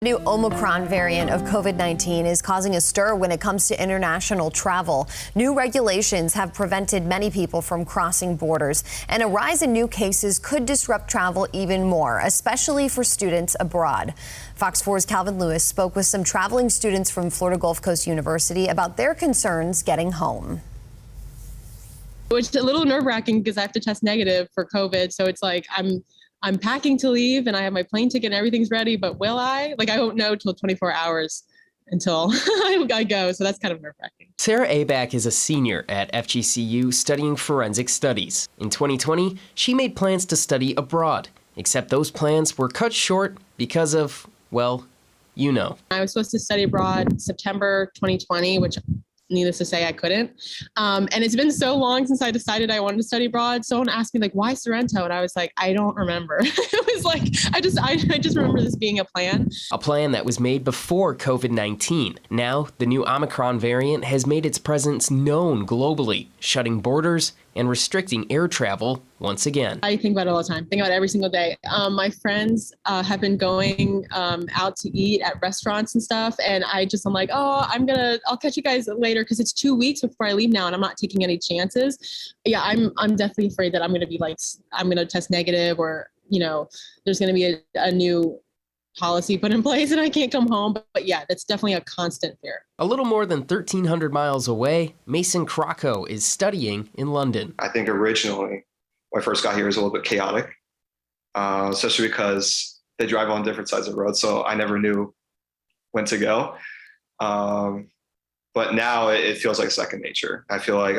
The new Omicron variant of COVID-19 is causing a stir when it comes to international travel. New regulations have prevented many people from crossing borders, and a rise in new cases could disrupt travel even more, especially for students abroad. Fox 4's Calvin Lewis spoke with some traveling students from Florida Gulf Coast University about their concerns getting home. It's a little nerve-wracking because I have to test negative for COVID, so it's like I'm packing to leave and I have my plane ticket and everything's ready, but will I? Like, I won't know till 24 hours until I go. So that's kind of nerve-wracking. Sarah Abak is a senior at FGCU studying forensic studies. In 2020, she made plans to study abroad, except those plans were cut short because of, well, you know. I was supposed to study abroad September 2020, which needless to say, I couldn't. And it's been so long since I decided I wanted to study abroad. Someone asked me, like, why Sorrento? And I was like, I don't remember. It was like, I just remember this being a plan. A plan that was made before COVID-19. Now, the new Omicron variant has made its presence known globally, shutting borders and restricting air travel once again. I think about it all the time. Think about it every single day. My friends have been going out to eat at restaurants and stuff. And I'm like, oh, I'll catch you guys later because it's 2 weeks before I leave now and I'm not taking any chances. Yeah, I'm definitely afraid that I'm going to be like, I'm going to test negative or, there's going to be a new policy put in place and I can't come home. But yeah, that's definitely a constant fear. A little more than 1,300 miles away, Mason Krockow is studying in London. I think originally, when I first got here, it was a little bit chaotic, especially because they drive on different sides of the road, so I never knew when to go. But now it feels like second nature. I feel like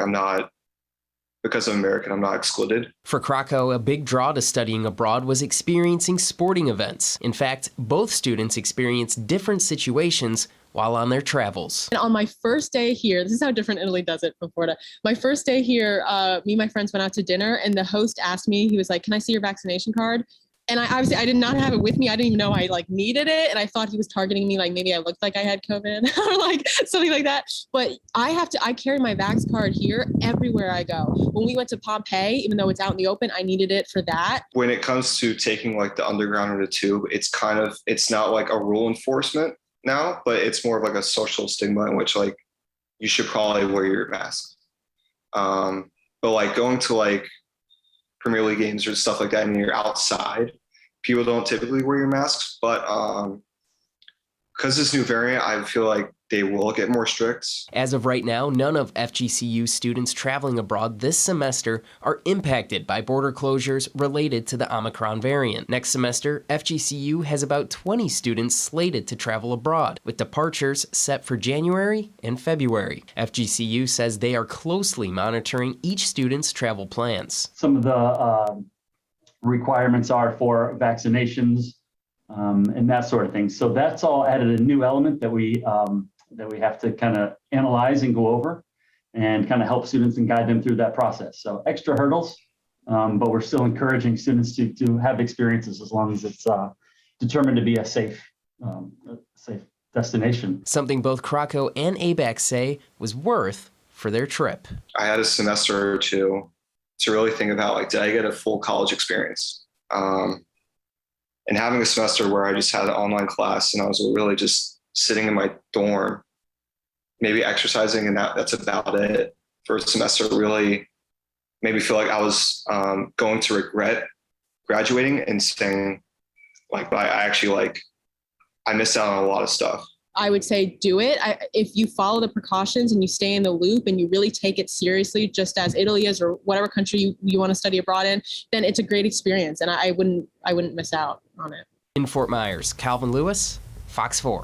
because I'm American, I'm not excluded. For Krockow, a big draw to studying abroad was experiencing sporting events. In fact, both students experienced different situations while on their travels. And on my first day here, this is how different Italy does it from Florida. My first day here, me and my friends went out to dinner and the host asked me, he was like, can I see your vaccination card? And I did not have it with me. I didn't even know I needed it. And I thought he was targeting me, like maybe I looked like I had COVID or like something like that. But I carry my Vax card here everywhere I go. When we went to Pompeii, even though it's out in the open, I needed it for that. When it comes to taking like the underground or the tube, it's not like a rule enforcement now, but it's more of like a social stigma in which like you should probably wear your mask. But like going to like Premier League games or stuff like that and you're outside, people don't typically wear your masks, but because this new variant, I feel like they will get more strict. As of right now, none of FGCU students traveling abroad this semester are impacted by border closures related to the Omicron variant. Next semester, FGCU has about 20 students slated to travel abroad, with departures set for January and February. FGCU says they are closely monitoring each student's travel plans. Some of the requirements are for vaccinations and that sort of thing. So that's all added a new element that we have to kind of analyze and go over and kind of help students and guide them through that process. So extra hurdles, but we're still encouraging students to have experiences as long as it's determined to be a safe destination. Something both Krockow and Abak say was worth for their trip. I had a semester or two to really think about, like, did I get a full college experience? And having a semester where I just had an online class and I was really just sitting in my dorm, maybe exercising, and that's about it for a semester, really made me feel like I was going to regret graduating and saying, like, I missed out on a lot of stuff. I would say do it. If you follow the precautions and you stay in the loop and you really take it seriously, just as Italy is or whatever country you want to study abroad in, then it's a great experience and I wouldn't miss out on it. In Fort Myers, Calvin Lewis, Fox 4.